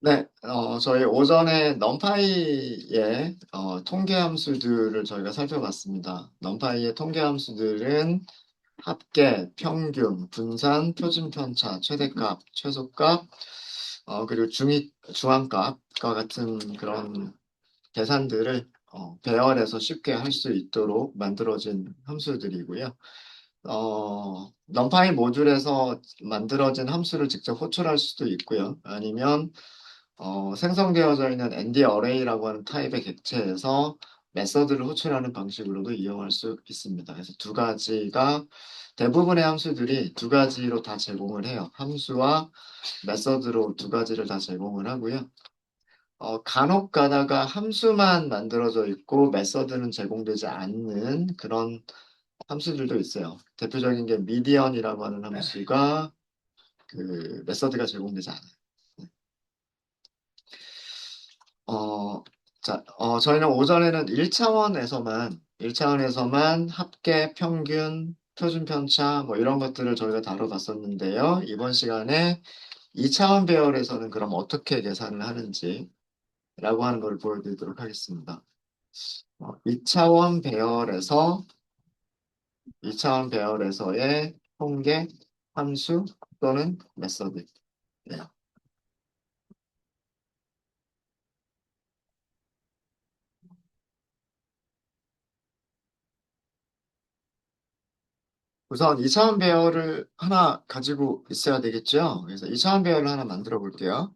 네, 저희 오전에 넘파이의 통계 함수들을 저희가 살펴봤습니다. 넘파이의 통계 함수들은 합계, 평균, 분산, 표준편차, 최대값, 최소값, 그리고 중앙값과 같은 그런 계산들을 배열해서 쉽게 할 수 있도록 만들어진 함수들이고요. 넘파이 모듈에서 만들어진 함수를 직접 호출할 수도 있고요. 아니면 생성되어져 있는 ND 어레이라고 하는 타입의 객체에서 메서드를 호출하는 방식으로도 이용할 수 있습니다. 그래서 두 가지가 대부분의 함수들이 두 가지로 다 제공을 해요. 함수와 메서드로 두 가지를 다 제공을 하고요. 간혹 가다가 함수만 만들어져 있고 메서드는 제공되지 않는 그런 함수들도 있어요. 대표적인 게 미디언이라고 하는 함수가 그 메서드가 제공되지 않아요. 어, 자, 저희는 오전에는 1차원에서만 합계, 평균, 표준 편차 뭐 이런 것들을 저희가 다뤄봤었는데요. 이번 시간에 2차원 배열에서는 그럼 어떻게 계산을 하는지라고 하는 걸 보여드리도록 하겠습니다. 2차원 배열에서 2차원 배열에서의 통계, 함수 또는 메서드. 네. 우선 2차원 배열을 하나 가지고 있어야 되겠죠. 그래서 2차원 배열을 하나 만들어 볼게요.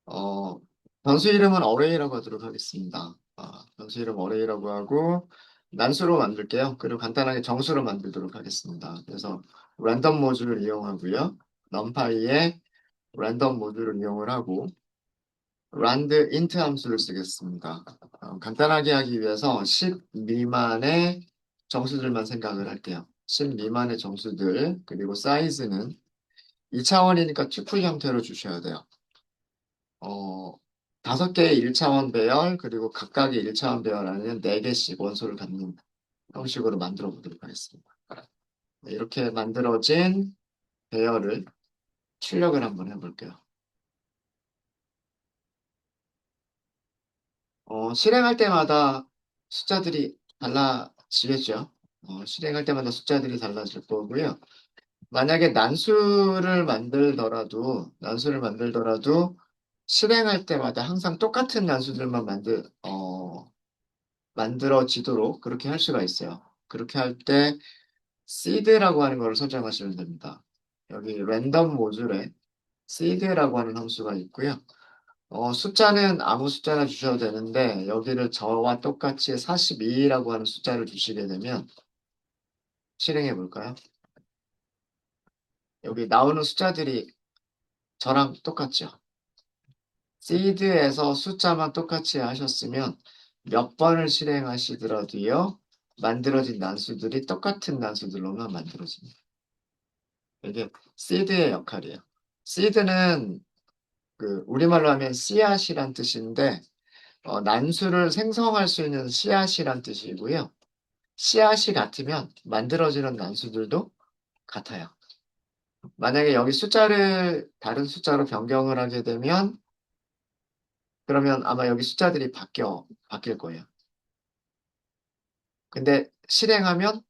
어, 변수 이름은 어레이라고 하도록 하겠습니다. 변수 이름 어레이라고 하고 난수로 만들게요. 그리고 간단하게 정수로 만들도록 하겠습니다. 그래서 랜덤 모듈을 이용하고요. numPy의 랜덤 모듈을 이용을 하고 rand int 함수를 쓰겠습니다. 간단하게 하기 위해서 10 미만의 정수들만 생각을 할게요. 10 미만의 정수들 그리고 사이즈는 2차원이니까 튜플 형태로 주셔야 돼요. 어, 5개의 1차원 배열, 그리고 각각의 1차원 배열 안에는 4개씩 원소를 갖는 형식으로 만들어 보도록 하겠습니다. 네, 이렇게 만들어진 배열을 출력을 한번 해볼게요. 실행할 때마다 숫자들이 달라지겠죠. 실행할 때마다 숫자들이 달라질 거고요. 만약에 난수를 만들더라도 실행할 때마다 항상 똑같은 난수들만 만들어지도록 그렇게 할 수가 있어요. 그렇게 할 때 seed라고 하는 걸 설정하시면 됩니다. 여기 랜덤 모듈에 seed라고 하는 함수가 있고요. 숫자는 아무 숫자나 주셔도 되는데 여기를 저와 똑같이 42라고 하는 숫자를 주시게 되면 실행해 볼까요? 여기 나오는 숫자들이 저랑 똑같죠. seed에서 숫자만 똑같이 하셨으면 몇 번을 실행하시더라도요. 만들어진 난수들이 똑같은 난수들로만 만들어집니다. 이게 seed의 역할이에요. seed는 그 우리말로 하면 씨앗이란 뜻인데 난수를 생성할 수 있는 씨앗이란 뜻이고요. 씨앗이 같으면 만들어지는 난수들도 같아요. 만약에 여기 숫자를 다른 숫자로 변경을 하게 되면 그러면 아마 여기 숫자들이 바뀔 거예요. 근데 실행하면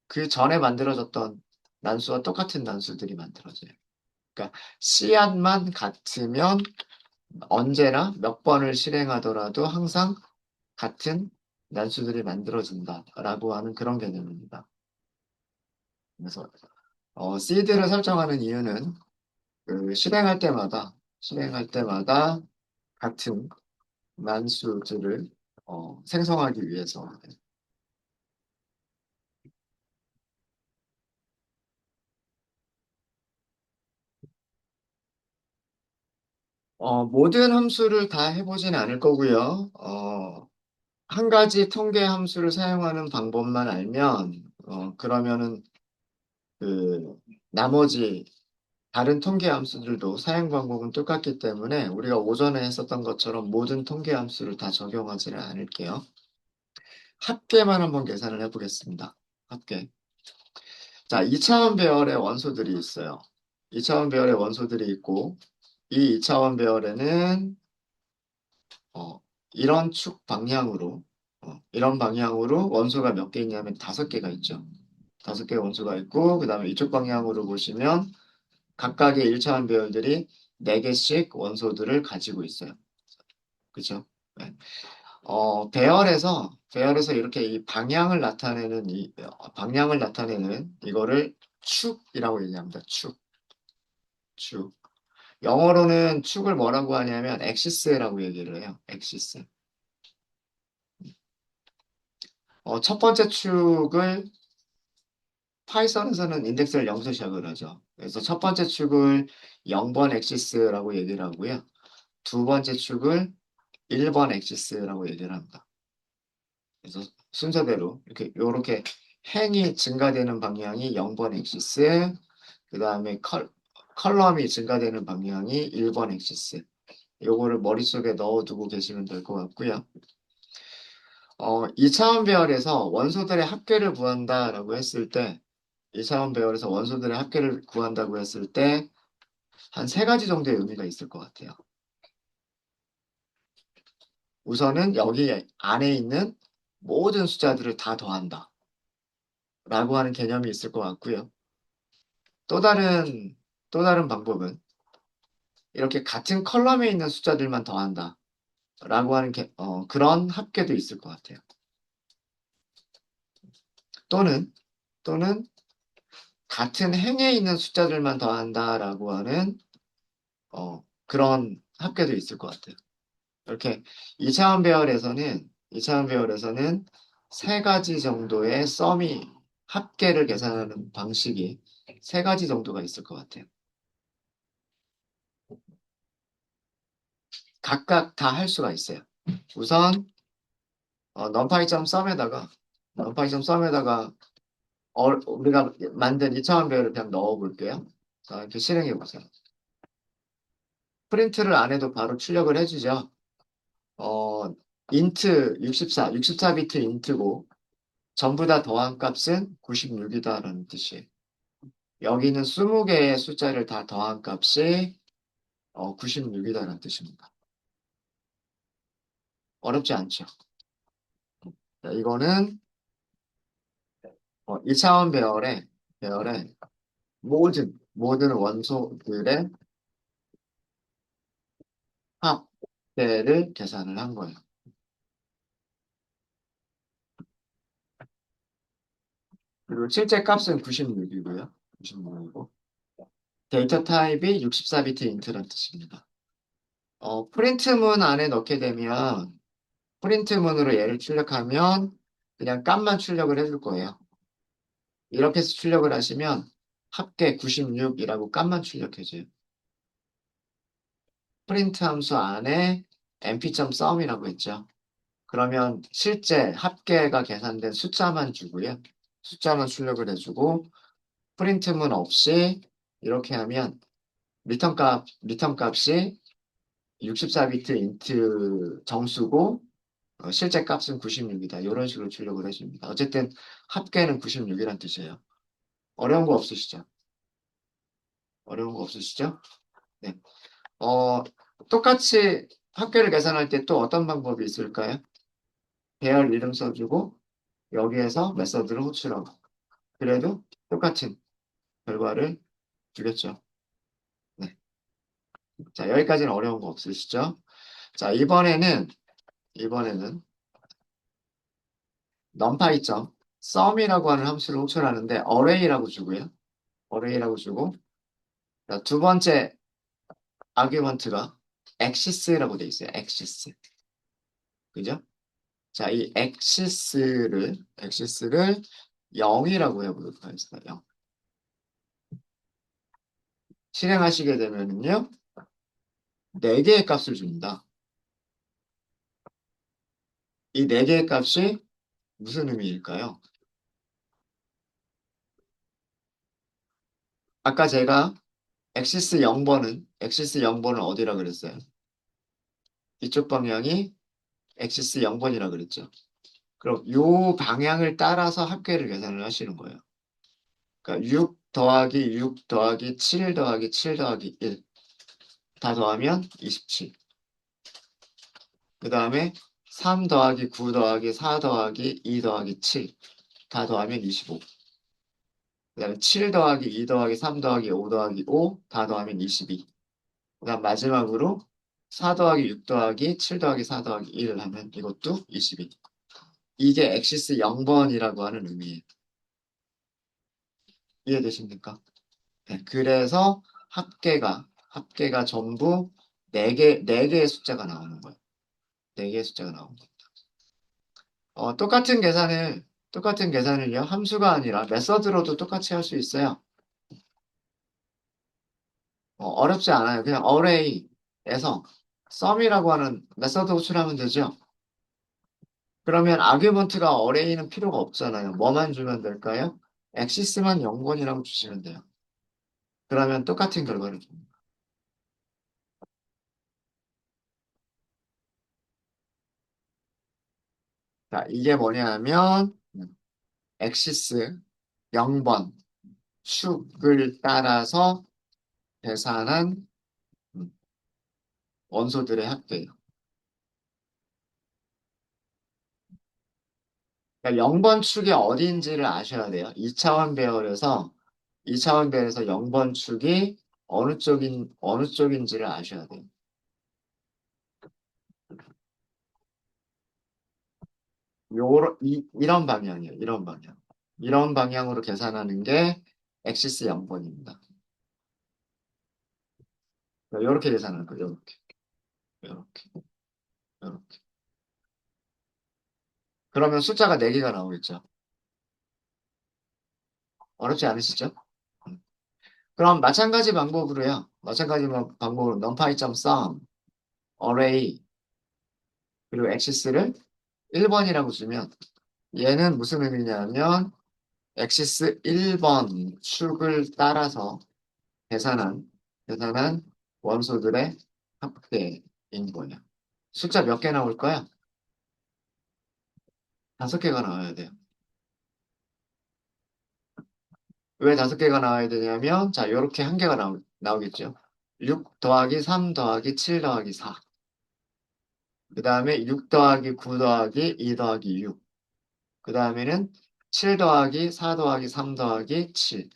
그 전에 만들어졌던 난수와 똑같은 난수들이 만들어져요. 그러니까 씨앗만 같으면 언제나 몇 번을 실행하더라도 항상 같은 난수들이 만들어진다라고 하는 그런 개념입니다. 그래서 seed를 설정하는 이유는 그 실행할 때마다 같은 난수들을 생성하기 위해서. 모든 함수를 다 해보진 않을 거고요. 한 가지 통계 함수를 사용하는 방법만 알면 그러면은 그 나머지 다른 통계 함수들도 사용 방법은 똑같기 때문에 우리가 오전에 했었던 것처럼 모든 통계 함수를 다 적용하지는 않을게요. 합계만 한번 계산을 해보겠습니다. 합계. 자, 2차원 배열의 원소들이 있어요. 2차원 배열의 원소들이 있고 이 2차원 배열에는 어, 이런 축 방향으로 이런 방향으로 원소가 몇 개 있냐면 다섯 개가 있죠. 다섯 개의 원소가 있고 그다음에 이쪽 방향으로 보시면 각각의 1차원 배열들이 네 개씩 원소들을 가지고 있어요. 그죠? 네. 배열에서 이렇게 이 방향을 나타내는 방향을 나타내는 이거를 축이라고 얘기합니다. 축. 영어로는 축을 뭐라고 하냐면 엑시스라고 얘기를 해요. 엑시스. 첫 번째 축을 파이썬에서는 인덱스를 0에서 시작을 하죠. 그래서 첫 번째 축을 0번 엑시스라고 얘기를 하고요. 두 번째 축을 1번 엑시스라고 얘기를 합니다. 그래서 순서대로 요렇게 행이 증가되는 방향이 0번 엑시스, 그 다음에 컬럼이 증가되는 방향이 1번 엑시스. 요거를 머릿속에 넣어두고 계시면 될 것 같고요. 2차원 배열에서 원소들의 합계를 구한다라고 했을 때, 2차원 배열에서 원소들의 합계를 구한다고 했을 때, 한 세 가지 정도의 의미가 있을 것 같아요. 우선은 여기 안에 있는 모든 숫자들을 다 더한다. 라고 하는 개념이 있을 것 같고요. 또 다른, 또 다른 방법은 이렇게 같은 컬럼에 있는 숫자들만 더한다. 라고 하는 그런 합계도 있을 것 같아요. 또는, 또는 같은 행에 있는 숫자들만 더한다라고 하는 그런 합계도 있을 것 같아요. 이렇게 2차원 배열에서는 세 가지 정도의 합계를 계산하는 방식이 세 가지 정도가 있을 것 같아요. 각각 다 할 수가 있어요. 우선 numpy.sum에다가 우리가 만든 2차원 배열을 그냥 넣어볼게요. 자, 이렇게 실행해 보세요. 프린트를 안 해도 바로 출력을 해주죠. 어, int 64비트 인트고 전부 다 더한 값은 96이다라는 뜻이에요. 여기는 20개의 숫자를 다 더한 값이 96이다라는 뜻입니다. 어렵지 않죠? 자, 이거는 2차원 배열의 모든 원소들의 합계를 계산을 한 거예요. 그리고 실제 값은 96이고요. 96이고. 데이터 타입이 64비트 인트란 뜻입니다. 프린트문 안에 넣게 되면 프린트문으로 얘를 출력하면 그냥 값만 출력을 해줄 거예요. 이렇게 해서 출력을 하시면 합계 96이라고 값만 출력해줘요. 프린트 함수 안에 mp.sum이라고 했죠. 그러면 실제 합계가 계산된 숫자만 주고요. 숫자만 출력을 해주고 프린트문 없이 이렇게 하면 리턴 값이 64비트 인트 정수고 실제 값은 96이다. 이런 식으로 출력을 해줍니다. 어쨌든 합계는 96이란 뜻이에요. 어려운 거 없으시죠? 어려운 거 없으시죠? 네. 어, 똑같이 합계를 계산할 때 또 어떤 방법이 있을까요? 배열 이름 써주고 여기에서 메서드를 호출하고 그래도 똑같은 결과를 주겠죠. 네. 자, 여기까지는 어려운 거 없으시죠? 자, 이번에는 numpy. sum이라고 하는 함수를 호출하는데 array라고 주고요. array라고 주고 자, 두 번째 아규먼트가 axis라고 돼 있어요. axis. 그죠? 자, 이 axis를 0이라고 해보도록 하겠습니다. 0. 실행하시게 되면요. 4개의 값을 줍니다. 이 4개의 값이 무슨 의미일까요? 아까 제가 엑시스 0번은 어디라 그랬어요? 이쪽 방향이 엑시스 0번이라 그랬죠. 그럼 요 방향을 따라서 합계를 계산을 하시는 거예요. 그러니까 6 더하기 6 더하기 7 더하기 7 더하기 1. 다 더하면 27. 그 다음에 3 더하기 9 더하기 4 더하기 2 더하기 7. 다 더하면 25. 그 다음에 7 더하기 2 더하기 3 더하기 5 더하기 5. 다 더하면 22. 그 다음 마지막으로 4 더하기 6 더하기 7 더하기 4 더하기 1을 하면 이것도 22. 이게 엑시스 0번이라고 하는 의미예요. 이해되십니까? 네, 그래서 합계가 전부 4개의 숫자가 나오는 거예요. 4개의 숫자가 나오는 거예요. 똑같은 계산을요, 함수가 아니라 메서드로도 똑같이 할 수 있어요. 어렵지 않아요. 그냥 array에서 sum이라고 하는 메서드 호출하면 되죠. 그러면 아규먼트가 array는 필요가 없잖아요. 뭐만 주면 될까요? 엑시스만 0번이라고 주시면 돼요. 그러면 똑같은 결과를 줍니다. 자, 이게 뭐냐면 엑시스 0번 축을 따라서 계산한 음, 원소들의 합계예요. 그러니까 0번 축이 어디인지를 아셔야 돼요. 2차원 배열에서 0번 축이 어느 쪽인지를 아셔야 돼요. 이런 방향이에요. 이런 방향. 이런 방향으로 계산하는 게 엑시스 0번입니다. 이렇게 계산하는 거예요. 이렇게. 이렇게. 이렇게. 그러면 숫자가 4개가 나오겠죠. 어렵지 않으시죠? 그럼 마찬가지 방법으로요. 마찬가지 방법으로 numpy.sum array 그리고 axis를 1번이라고 주면 얘는 무슨 의미냐면 axis 1번 축을 따라서 계산한 계산한 원소들의 합계인 거예요. 숫자 몇 개 나올까요? 5개가 나와야 돼요. 왜 5개가 나와야 되냐면 자, 이렇게 한 개가 나오겠죠. 6 더하기 3 더하기 7 더하기 4. 그 다음에 6 더하기 9 더하기 2 더하기 6. 그 다음에는 7 더하기 4 더하기 3 더하기 7.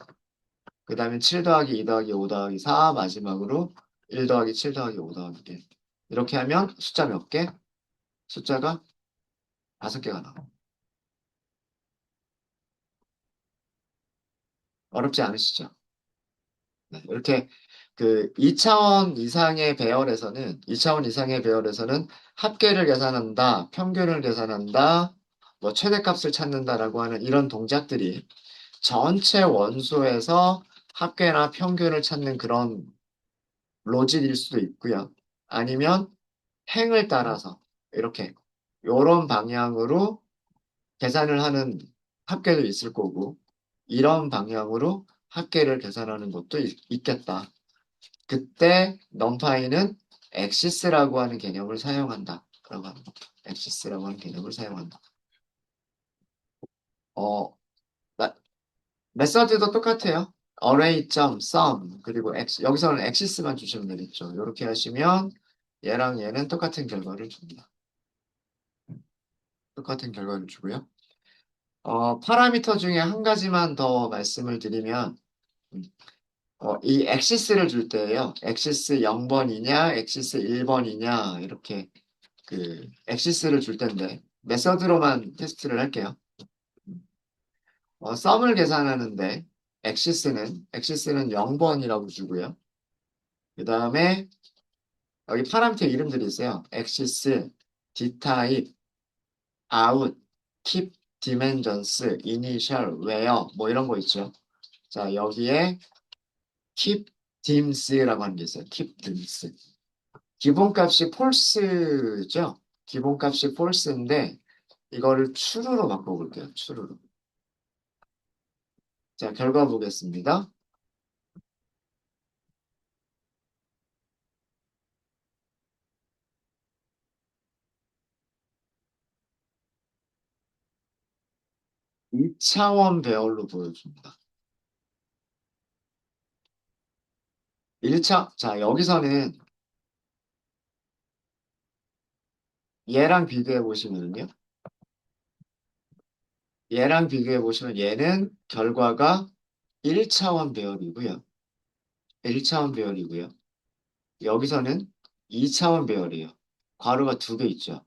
그 다음에 7 더하기 2 더하기 5 더하기 4. 마지막으로 1 더하기 7 더하기 5 더하기 1. 이렇게 하면 숫자 몇 개? 숫자가 5개가 나와. 어렵지 않으시죠? 네, 이렇게 그 2차원 이상의 배열에서는 합계를 계산한다, 평균을 계산한다, 뭐 최대값을 찾는다라고 하는 이런 동작들이 전체 원소에서 합계나 평균을 찾는 그런 로직일 수도 있고요. 아니면 행을 따라서 이렇게 이런 방향으로 계산을 하는 합계도 있을 거고 이런 방향으로 합계를 계산하는 것도 있겠다. 그때 넘파이는 엑시스라고 하는 개념을 사용한다. 라고 합니다. 엑시스라고 하는 개념을 사용한다. 어, 메서드도 똑같아요. array.sum 그리고 여기서는 엑시스만 주시면 되겠죠. 이렇게 하시면 얘랑 얘는 똑같은 결과를 줍니다. 똑같은 결과를 주고요. 파라미터 중에 한 가지만 더 말씀을 드리면 음, 이 엑시스를 줄 때예요. 엑시스 0번이냐, 엑시스 1번이냐 이렇게 그 엑시스를 줄 텐데 메서드로만 테스트를 할게요. 썸을 계산하는데 엑시스는 0번이라고 주고요. 그 다음에 여기 파라미터 이름들이 있어요. 엑시스, dtype, out, keep dimensions, initial, where 뭐 이런 거 있죠. 자, 여기에 keep dims라고 하는 게 있어요. keep dims. 기본값이 false죠. 기본값이 false인데 이거를 true로 바꿔볼게요. true로. 자, 결과 보겠습니다. 2차원 배열로 보여줍니다. 자, 여기서는 얘랑 비교해 보시면요. 얘랑 비교해 보시면 얘는 결과가 1차원 배열이고요. 1차원 배열이고요. 여기서는 2차원 배열이에요. 괄호가 두 개 있죠.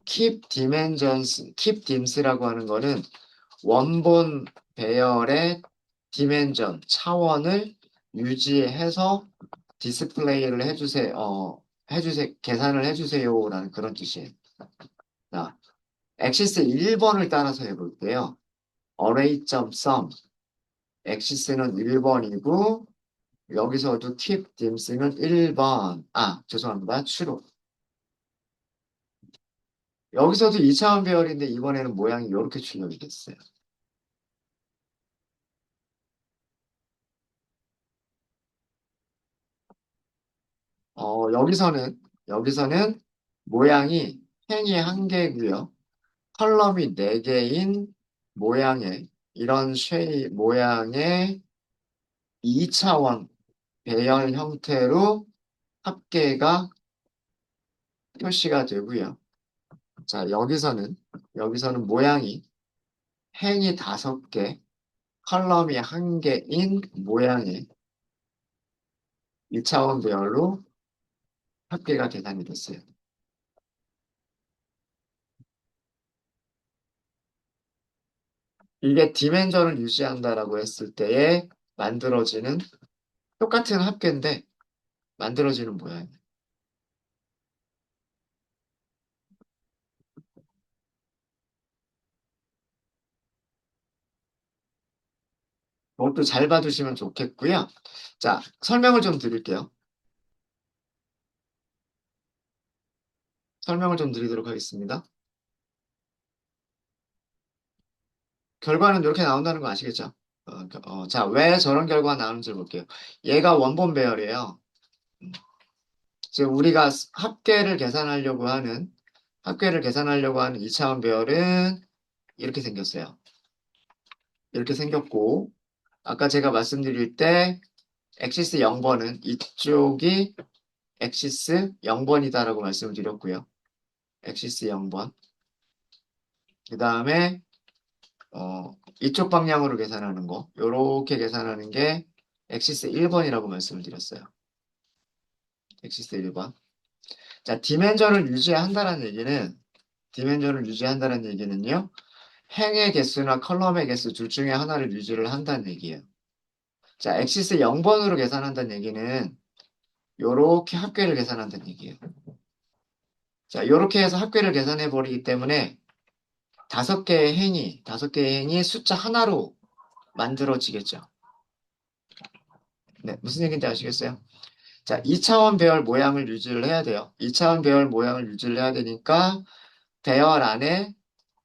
keep dims라고 하는 거는 원본 배열의 디멘전, 차원을 유지해서 디스플레이를 해주세요. 계산을 해주세요라는 그런 뜻이에요. 자, 엑시스 1번을 따라서 해볼게요. array.sum. 엑시스는 1번이고, 여기서도 keep dims는 1번. 아, 죄송합니다. true. 여기서도 2차원 배열인데, 이번에는 모양이 이렇게 출력이 됐어요. 여기서는 모양이 행이 한 개고요. 컬럼이 네 개인 모양의 이런 모양의 2차원 배열 형태로 합계가 표시가 되고요. 자, 여기서는 모양이 행이 다섯 개, 컬럼이 한 개인 모양의 2차원 배열로 합계가 계산이 됐어요. 이게 디멘전을 유지한다라고 했을 때에 만들어지는 똑같은 합계인데 만들어지는 모양. 그것도 잘 봐두시면 좋겠고요. 자, 설명을 좀 드릴게요. 설명을 좀 드리도록 하겠습니다. 결과는 이렇게 나온다는 거 아시겠죠? 자, 왜 저런 결과가 나오는지 볼게요. 얘가 원본 배열이에요. 지금 우리가 합계를 계산하려고 하는 2차원 배열은 이렇게 생겼어요. 이렇게 생겼고, 아까 제가 말씀드릴 때, 엑시스 0번은 이쪽이 엑시스 0번이다라고 말씀을 드렸고요. 엑시스 0번. 그 다음에 이쪽 방향으로 계산하는 거, 요렇게 계산하는 게 엑시스 1번이라고 말씀을 드렸어요. 엑시스 1번. 자, 디멘전을 유지한다는 얘기는요, 행의 개수나 컬럼의 개수 둘 중에 하나를 유지를 한다는 얘기예요. 자, 엑시스 0번으로 계산한다는 얘기는 요렇게 합계를 계산한다는 얘기예요. 자, 요렇게 해서 합계를 계산해 버리기 때문에 다섯 개의 행이 숫자 하나로 만들어지겠죠. 네, 무슨 얘기인지 아시겠어요? 자, 2차원 배열 모양을 유지를 해야 돼요. 2차원 배열 모양을 유지를 해야 되니까 배열 안에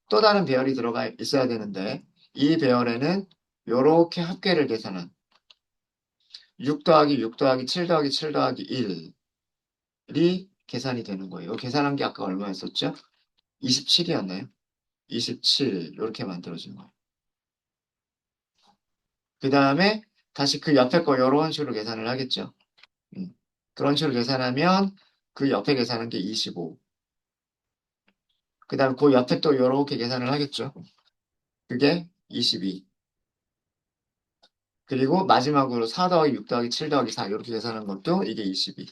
또 다른 배열이 들어가 있어야 되는데 이 배열에는 이렇게 합계를 계산한 6 더하기 6 더하기 7 더하기 7 더하기 1이 계산이 되는 거예요. 계산한 게 아까 얼마였었죠? 27이었나요? 27 이렇게 만들어진 거예요. 그 다음에 다시 그 옆에 거 이런 식으로 계산을 하겠죠. 음. 그런 식으로 계산하면 그 옆에 계산한 게 25. 그 다음 그 옆에 또 이렇게 계산을 하겠죠. 그게 22. 그리고 마지막으로 4 더하기 6 더하기 7 더하기 4 이렇게 계산한 것도 이게 22.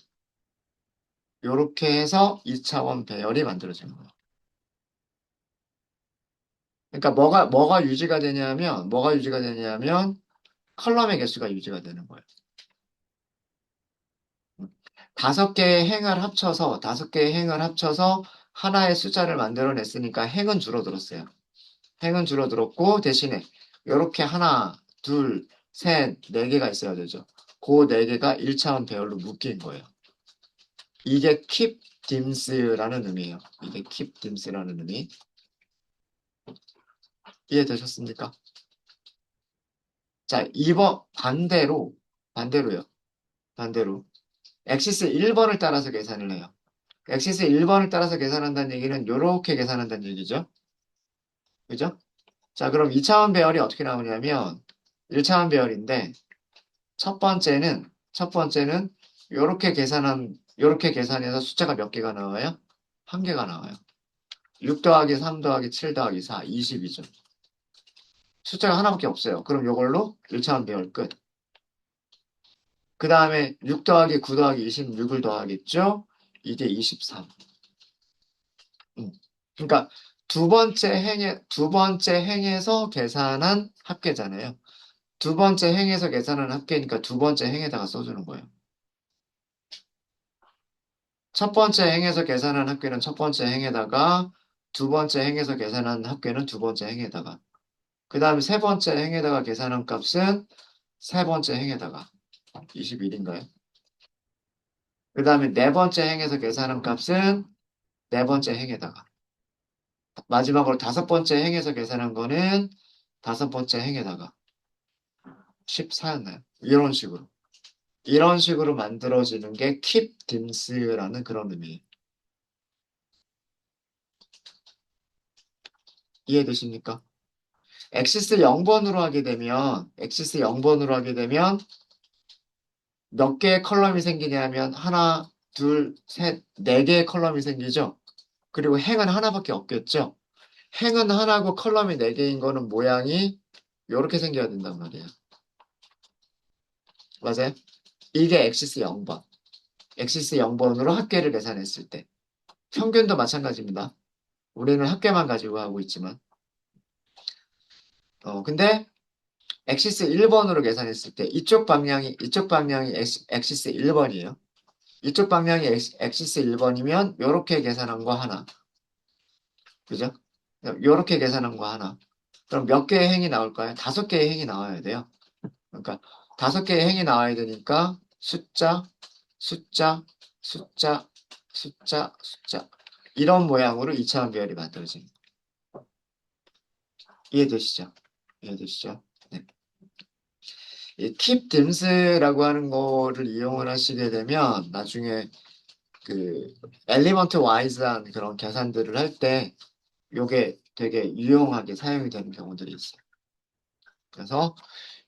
이렇게 해서 2차원 배열이 만들어지는 거예요. 그러니까 뭐가 유지가 되냐면 컬럼의 개수가 유지가 되는 거예요. 다섯 개의 행을 합쳐서 하나의 숫자를 만들어냈으니까 행은 줄어들었어요. 행은 줄어들었고 대신에 이렇게 하나, 둘, 셋, 네 개가 있어야 되죠. 그 네 개가 1차원 배열로 묶인 거예요. 이게 keep dims라는 의미예요. 이게 keep dims라는 의미. 이해되셨습니까? 자, 2번 반대로요. 반대로 엑시스 1번을 따라서 계산을 해요. 엑시스 1번을 따라서 계산한다는 얘기는 이렇게 계산한다는 얘기죠. 그죠? 자, 그럼 2차원 배열이 어떻게 나오냐면 1차원 배열인데 첫 번째는 이렇게 계산해서 숫자가 몇 개가 나와요? 한 개가 나와요. 6 더하기 3 더하기 7 더하기 4, 22죠. 숫자가 하나밖에 없어요. 그럼 이걸로 1차원 배열 끝. 그 다음에 6 더하기 9 더하기 26을 더하겠죠? 이게 23. 음. 그러니까 두 번째 행에서 계산한 합계잖아요. 두 번째 행에서 계산한 합계니까 두 번째 행에다가 써주는 거예요. 첫 번째 행에서 계산한 합계는 첫 번째 행에다가 두 번째 행에서 계산한 합계는 두 번째 행에다가 그 다음에 세 번째 행에다가 계산한 값은 세 번째 행에다가 21인가요? 그 다음에 네 번째 행에서 계산한 값은 네 번째 행에다가 마지막으로 다섯 번째 행에서 계산한 거는 다섯 번째 행에다가 14였나요? 이런 식으로 만들어지는 게 keep dims라는 그런 의미예요. 이해되십니까? 엑시스 0번으로 하게 되면 몇 개의 컬럼이 생기냐면 하나, 둘, 셋, 네 개의 컬럼이 생기죠. 그리고 행은 하나밖에 없겠죠. 행은 하나고 컬럼이 네 개인 거는 모양이 이렇게 생겨야 된단 말이에요. 맞아요? 이게 엑시스 0번. 엑시스 0번으로 합계를 계산했을 때. 평균도 마찬가지입니다. 우리는 합계만 가지고 하고 있지만. 근데 엑시스 1번으로 계산했을 때 이쪽 방향이 엑시스 1번이에요. 이쪽 방향이 엑시스 1번이면 이렇게 계산한 거 하나. 그죠? 이렇게 계산한 거 하나. 그럼 몇 개의 행이 나올까요? 다섯 개의 행이 나와야 돼요. 그러니까 다섯 개의 행이 나와야 되니까 숫자, 숫자, 숫자, 숫자, 숫자. 이런 모양으로 2차원 배열이 만들어집니다. 이해되시죠? 이해되시죠? 네. 이 keep dims라고 하는 거를 이용을 하시게 되면 나중에 그 엘리먼트 와이즈한 그런 계산들을 할 때 요게 되게 유용하게 사용이 되는 경우들이 있어요. 그래서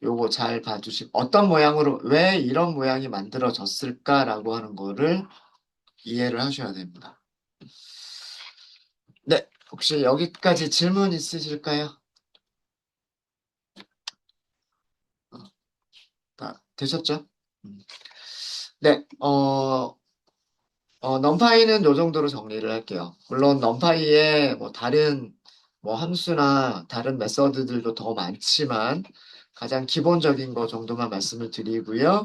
요거 잘 봐주시고 어떤 모양으로 왜 이런 모양이 만들어졌을까라고 하는 거를 이해를 하셔야 됩니다. 네, 혹시 여기까지 질문 있으실까요? 어, 다 되셨죠? 음. 네, 넘파이는 요 정도로 정리를 할게요. 물론 넘파이에 뭐 다른 뭐 함수나 다른 메서드들도 더 많지만 가장 기본적인 거 정도만 말씀을 드리고요.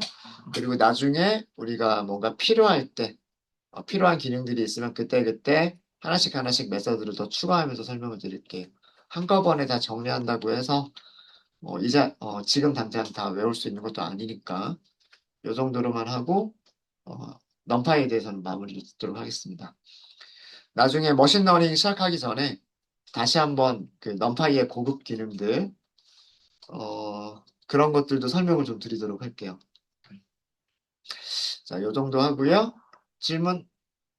그리고 나중에 우리가 뭔가 필요할 때 필요한 기능들이 있으면 그때그때 하나씩 하나씩 메서드를 더 추가하면서 설명을 드릴게요. 한꺼번에 다 정리한다고 해서 지금 당장 다 외울 수 있는 것도 아니니까 요 정도로만 하고 넘파이에 대해서는 마무리를 짓도록 하겠습니다. 나중에 머신러닝 시작하기 전에 다시 한번 그 넘파이의 고급 기능들 그런 것들도 설명을 좀 드리도록 할게요. 자, 요 정도 하고요. 질문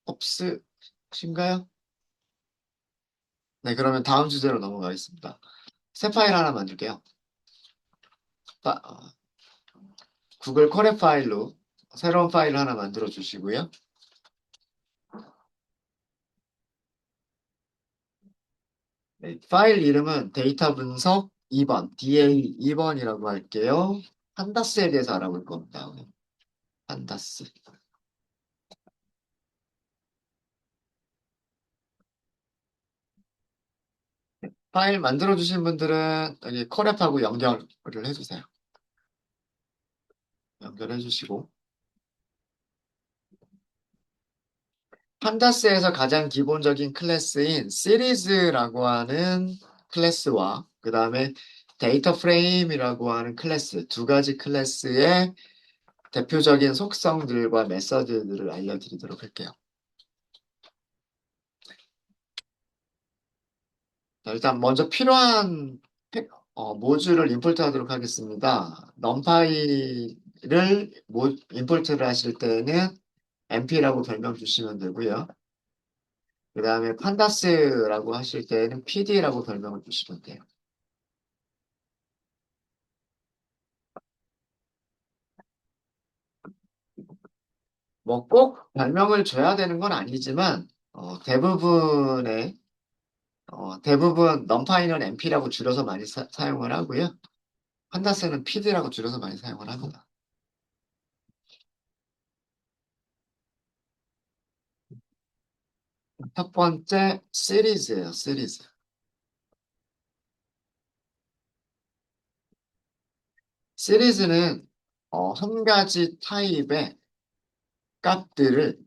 없으신가요? 네, 그러면 다음 주제로 넘어가겠습니다. 새 파일 하나 만들게요. 파- 어, 구글 컬의 파일로 새로운 파일 하나 만들어 주시고요. 네, 파일 이름은 데이터 분석 2번, DA 2번이라고 할게요. 판다스에 대해서 알아볼 겁니다. 오늘. 판다스. 파일 만들어 주신 분들은 여기 컬앱하고 연결을 해주세요. 연결해 주시고. 판다스에서 가장 기본적인 클래스인 시리즈라고 하는 클래스와 그 다음에 데이터 프레임이라고 하는 클래스 두 가지 클래스의 대표적인 속성들과 메서드들을 알려드리도록 할게요. 자, 일단 먼저 필요한 모듈을 임포트 하도록 하겠습니다. 넘파이를 임포트를 하실 때는 mp라고 별명 주시면 되고요. 그 다음에 판다스라고 하실 때는 pd라고 별명을 주시면 돼요. 뭐 꼭 별명을 줘야 되는 건 아니지만 대부분 넘파이는 MP라고 줄여서 많이 용을 하고요. 판다스는 PD라고 줄여서 많이 사용을 합니다. 첫 번째 시리즈예요, 시리즈. 시리즈는 한 가지 타입의 값들을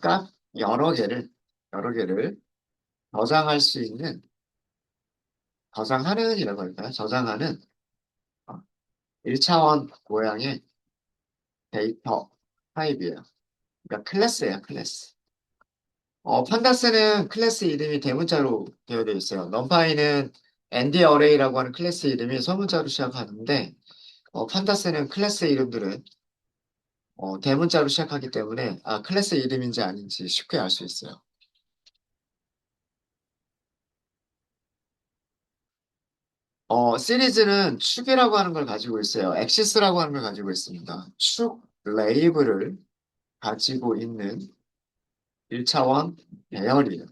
값 여러 개를 저장할 수 있는 저장하는이라고 할까요? 저장하는 1차원 모양의 데이터 타입이에요. 그러니까 클래스예요, 클래스. 판다스는 클래스 이름이 대문자로 되어 있어요. 넘파이는 ND 어레이라고 하는 클래스 이름이 소문자로 시작하는데 판다스는 클래스 이름들은 대문자로 시작하기 때문에 클래스 이름인지 아닌지 쉽게 알 수 있어요. 시리즈는 축이라고 하는 걸 가지고 있어요. 엑시스라고 하는 걸 가지고 있습니다. 축 레이블을 가지고 있는 1차원 배열이에요.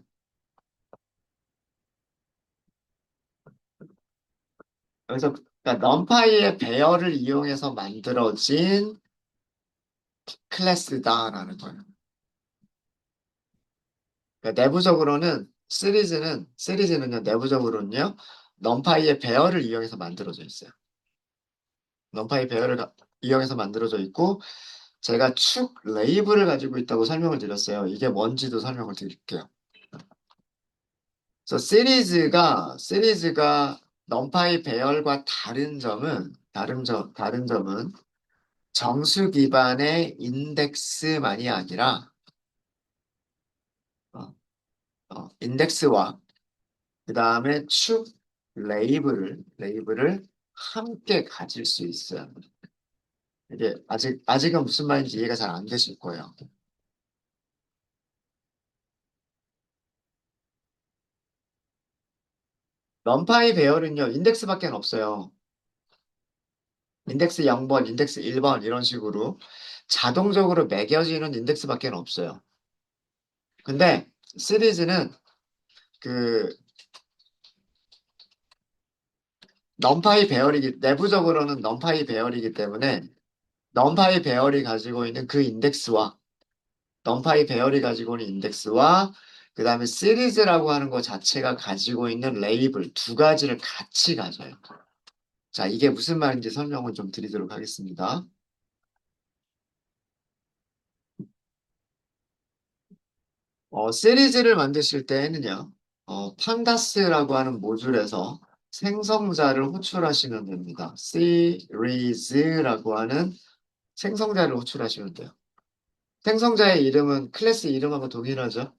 그래서 그러니까 넘파이의 배열을 이용해서 만들어진 클래스다라는 거예요. 그러니까 시리즈는요, 내부적으로는요, 넘파이의 배열을 이용해서 만들어져 있어요. 넘파이 배열을 이용해서 만들어져 있고, 제가 축 레이블을 가지고 있다고 설명을 드렸어요. 이게 뭔지도 설명을 드릴게요. 그래서 시리즈가 넘파이 배열과 다른 점은 정수 기반의 인덱스만이 아니라, 어, 인덱스와 그 다음에 축 레이블을 함께 가질 수 있어요. 이게 아직은 무슨 말인지 이해가 잘 안 되실 거예요. 넌파이 배열은요, 인덱스밖에 없어요. 인덱스 0번, 인덱스 1번 이런 식으로 자동적으로 매겨지는 인덱스밖에 없어요. 근데 시리즈는 그 내부적으로는 넌파이 배열이기 때문에 넌파이 배열이 가지고 있는 그 인덱스와 넌파이 배열이 가지고 있는 인덱스와 그 다음에 시리즈라고 하는 것 자체가 가지고 있는 레이블 두 가지를 같이 가져요. 자, 이게 무슨 말인지 설명을 좀 드리도록 하겠습니다. 시리즈를 만드실 때에는요, 판다스라고 하는 모듈에서 생성자를 호출하시면 됩니다. series라고 하는 생성자를 호출하시면 돼요. 생성자의 이름은 클래스 이름하고 동일하죠.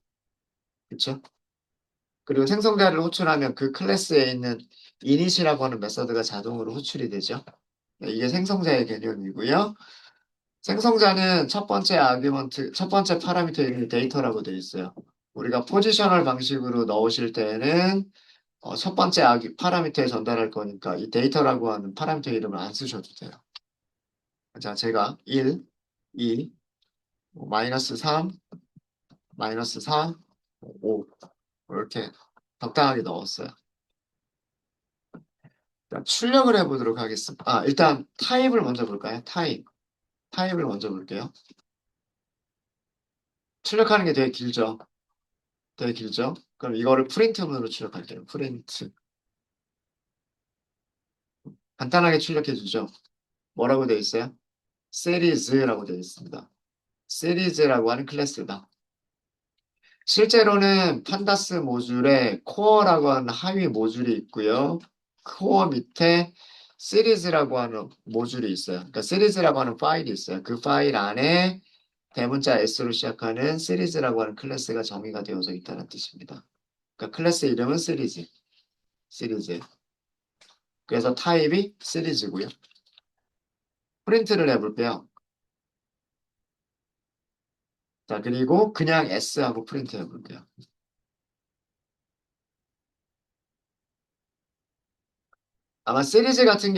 그렇죠? 그리고 생성자를 호출하면 그 클래스에 있는 init이라고 하는 메서드가 자동으로 호출이 되죠. 네, 이게 생성자의 개념이고요. 생성자는 첫 번째 파라미터 이름이 데이터라고 되어 있어요. 우리가 포지셔널 방식으로 넣으실 때는 첫 번째 파라미터에 전달할 거니까 이 데이터라고 하는 파라미터 이름을 안 쓰셔도 돼요. 자, 제가 1, 2, 마이너스 3, 마이너스 4, 5 이렇게 적당하게 넣었어요. 자, 출력을 해보도록 하겠습니다. 일단 타입을 먼저 볼까요? 타입을 먼저 볼게요. 출력하는 게 되게 길죠. 되게 길죠. 그럼 이거를 프린트문으로 출력할게요. 프린트. 간단하게 출력해 주죠. 뭐라고 되어 있어요? series라고 되어 있습니다. series라고 하는 클래스다. 실제로는 판다스 모듈에 코어라고 하는 하위 모듈이 있고요. 코어 밑에 시리즈라고 하는 모듈이 있어요. 그러니까 시리즈라고 하는 파일이 있어요. 그 파일 안에 대문자 S로 시작하는 시리즈라고 하는 클래스가 정의가 되어져 있다는 뜻입니다. 그러니까 클래스 이름은 시리즈. 그래서 타입이 시리즈고요. 프린트를 해볼게요. 자, 그리고 그냥 S하고 프린트 해볼게요. 아마 시리즈 같은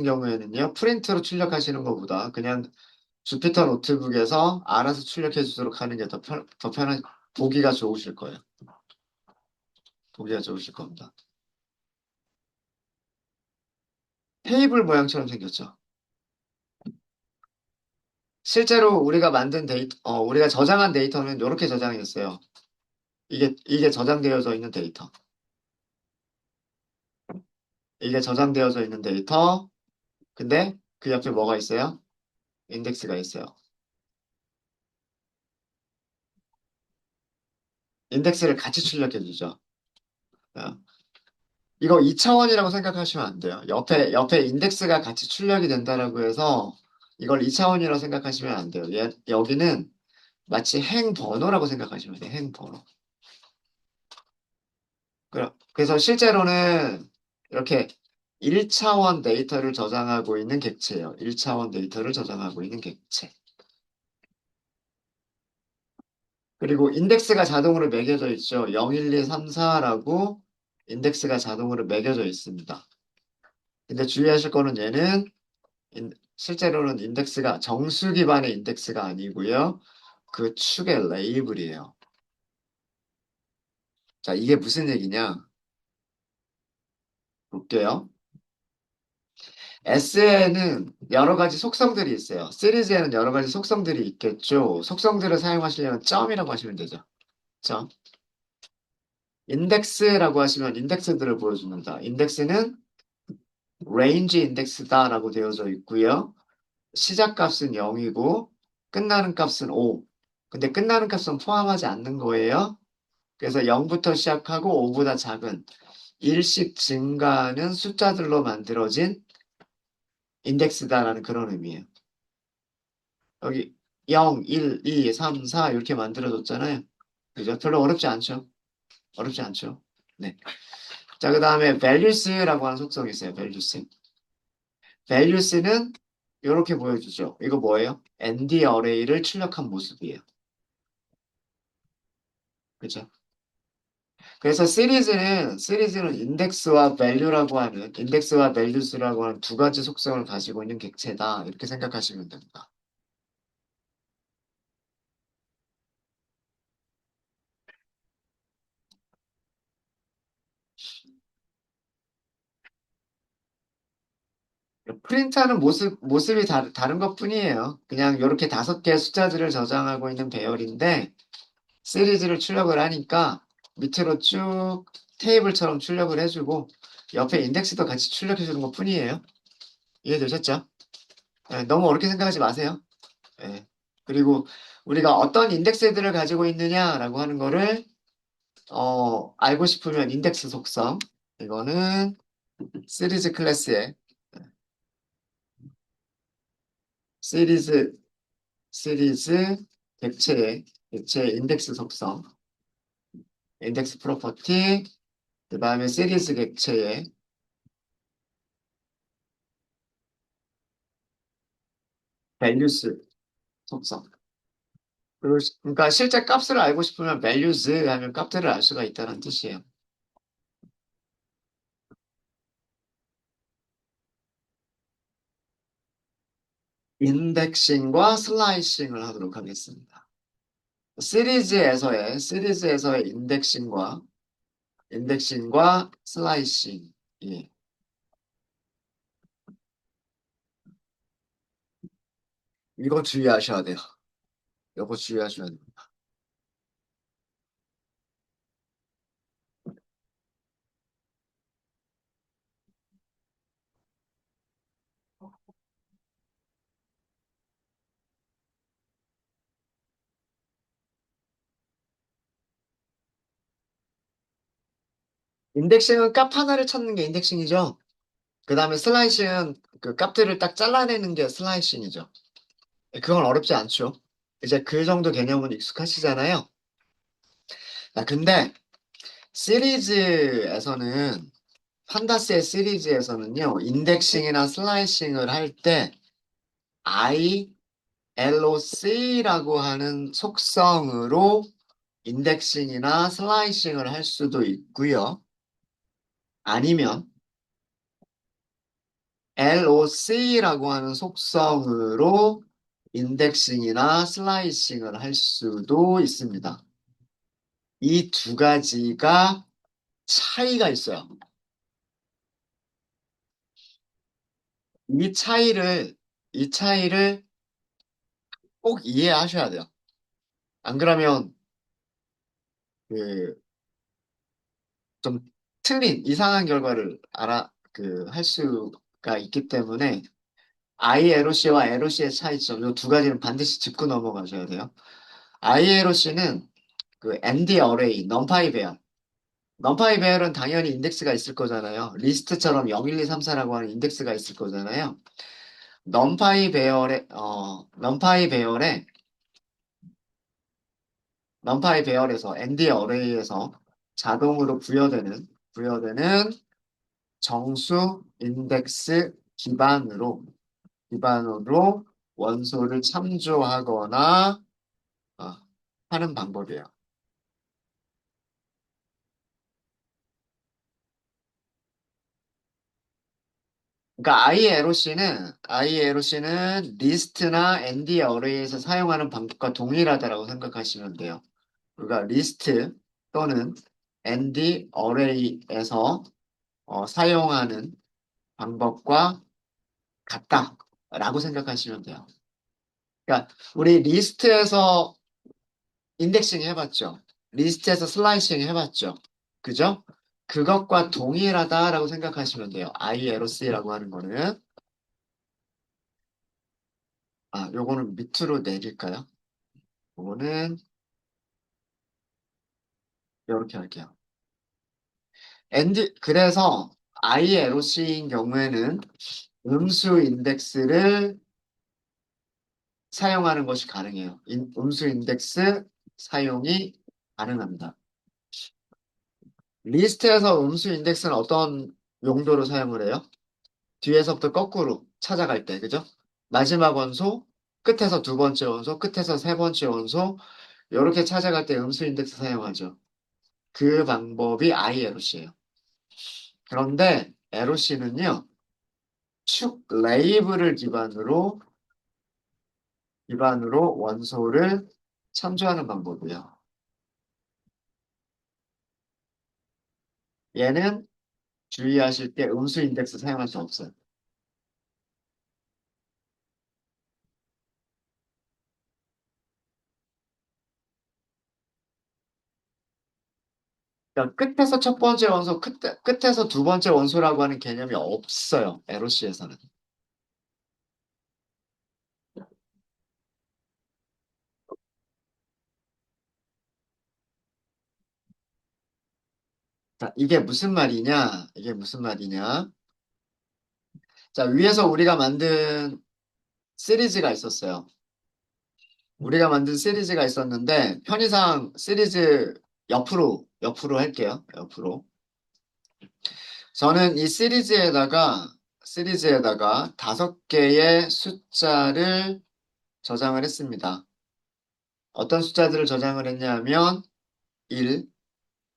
경우에는요, 프린트로 출력하시는 것보다 그냥 주피터 노트북에서 알아서 출력해 주도록 하는 게 더 편한, 보기가 좋으실 거예요. 보기가 좋으실 겁니다. 테이블 모양처럼 생겼죠. 실제로 우리가 만든 우리가 저장한 데이터는 이렇게 저장이 됐어요. 이게 저장되어져 있는 데이터. 이게 저장되어져 있는 데이터. 근데 그 옆에 뭐가 있어요? 인덱스가 있어요. 인덱스를 같이 출력해 주죠. 어, 이거 2차원이라고 생각하시면 안 돼요. 옆에 인덱스가 같이 출력이 된다라고 해서 이걸 2차원이라고 생각하시면 안 돼요. 여기는 마치 행 번호라고 생각하시면 돼요. 행 번호. 그래서 실제로는 이렇게 1차원 데이터를 저장하고 있는 객체예요. 1차원 데이터를 저장하고 있는 객체. 그리고 인덱스가 자동으로 매겨져 있죠. 0, 1, 2, 3, 4라고 인덱스가 자동으로 매겨져 있습니다. 근데 주의하실 거는 얘는 실제로는 인덱스가 정수 기반의 인덱스가 아니고요. 그 축의 레이블이에요. 자, 이게 무슨 얘기냐? 볼게요. S에는 여러 가지 속성들이 있어요. 시리즈에는 여러 가지 속성들이 있겠죠. 속성들을 사용하시려면 점이라고 하시면 되죠. 점. 인덱스라고 하시면 인덱스들을 보여줍니다. 인덱스는 range 인덱스다라고 되어져 있고요. 시작 값은 0이고 끝나는 값은 5. 근데 끝나는 값은 포함하지 않는 거예요. 그래서 0부터 시작하고 5보다 작은 일씩 증가하는 숫자들로 만들어진 인덱스다라는 그런 의미예요. 여기 0, 1, 2, 3, 4 이렇게 만들어졌잖아요. 그죠? 별로 어렵지 않죠? 어렵지 않죠? 네. 자, 그 다음에 values라고 하는 속성이 있어요. values. values는 이렇게 보여주죠. 이거 뭐예요? ND 어레이를 출력한 모습이에요. 그죠? 그래서 시리즈는 인덱스와 values라고 하는 두 가지 속성을 가지고 있는 객체다. 이렇게 생각하시면 됩니다. 프린트하는 모습이 다른 것뿐이에요. 그냥 이렇게 5개의 숫자들을 저장하고 있는 배열인데, 시리즈를 출력을 하니까 밑으로 쭉 테이블처럼 출력을 해주고, 옆에 인덱스도 같이 출력해주는 것뿐이에요. 이해되셨죠? 네, 너무 어렵게 생각하지 마세요. 네. 그리고 우리가 어떤 인덱스들을 가지고 있느냐라고 하는 거를, 알고 싶으면 인덱스 속성. 이거는 시리즈 클래스의 시리즈 시리즈 객체의 인덱스 속성, 인덱스 프로퍼티, 그 다음에 시리즈 객체의 values 속성. 그러니까 실제 값을 알고 싶으면 values 하면 값들을 알 수가 있다는 뜻이에요. 인덱싱과 슬라이싱을 하도록 하겠습니다. 시리즈에서의 인덱싱과 슬라이싱. 예. 이거 주의하셔야 돼요. 이거 주의하셔야 돼요. 인덱싱은 값 하나를 찾는 게 인덱싱이죠. 그 다음에 슬라이싱은 그 값들을 딱 잘라내는 게 슬라이싱이죠. 그건 어렵지 않죠. 이제 그 정도 개념은 익숙하시잖아요. 근데 시리즈에서는, 판다스의 시리즈에서는요, 인덱싱이나 슬라이싱을 할 때 ILOC라고 하는 속성으로 인덱싱이나 슬라이싱을 할 수도 있고요. 아니면 LOC라고 하는 속성으로 인덱싱이나 슬라이싱을 할 수도 있습니다. 이 두 가지가 차이가 있어요. 이 차이를, 이 차이를 꼭 이해하셔야 돼요. 안 그러면, 그, 좀 틀린, 이상한 결과를 할 수가 있기 때문에, ILOC와 LOC의 차이점, 이 두 가지는 반드시 짚고 넘어가셔야 돼요. ILOC는 그 ND 어레이, 넘파이 배열. 넘파이 배열은 당연히 인덱스가 있을 거잖아요. 리스트처럼 0, 1, 2, 3, 4라고 하는 인덱스가 있을 거잖아요. 넘파이 배열에서 ND 어레이에서 자동으로 부여되는 정수 인덱스 기반으로 원소를 참조하거나 어, 하는 방법이에요. 그러니까 ILOC는 리스트나 ND 어레이에서 사용하는 방법과 동일하다라고 생각하시면 돼요. 그러니까 리스트 또는 ND 어레이에서 사용하는 방법과 같다라고 생각하시면 돼요. 그러니까 우리 리스트에서 인덱싱 해봤죠. 리스트에서 슬라이싱 해봤죠. 그죠? 그것과 동일하다라고 생각하시면 돼요. ILOC라고 하는 거는. 요거는 밑으로 내릴까요? 요거는 이렇게 할게요. 그래서 ILOC인 경우에는 음수 인덱스를 사용하는 것이 가능해요. 음수 인덱스 사용이 가능합니다. 리스트에서 음수 인덱스는 어떤 용도로 사용을 해요? 뒤에서부터 거꾸로 찾아갈 때, 그죠? 마지막 원소, 끝에서 두 번째 원소, 끝에서 세 번째 원소, 이렇게 찾아갈 때 음수 인덱스 사용하죠. 그 방법이 ILOC예요. 그런데 LOC는요, 축 레이블을 기반으로 원소를 참조하는 방법이에요. 얘는 주의하실 때 음수 인덱스 사용할 수 없어요. 그러니까 끝에서 첫 번째 원소, 끝에서 두 번째 원소라고 하는 개념이 없어요. LOC에서는. 자, 이게 무슨 말이냐? 자, 위에서 우리가 만든 시리즈가 있었어요. 우리가 만든 시리즈가 있었는데, 편의상 시리즈 옆으로 할게요. 옆으로. 저는 이 시리즈에다가 5개의 숫자를 저장을 했습니다. 어떤 숫자들을 저장을 했냐면, 1,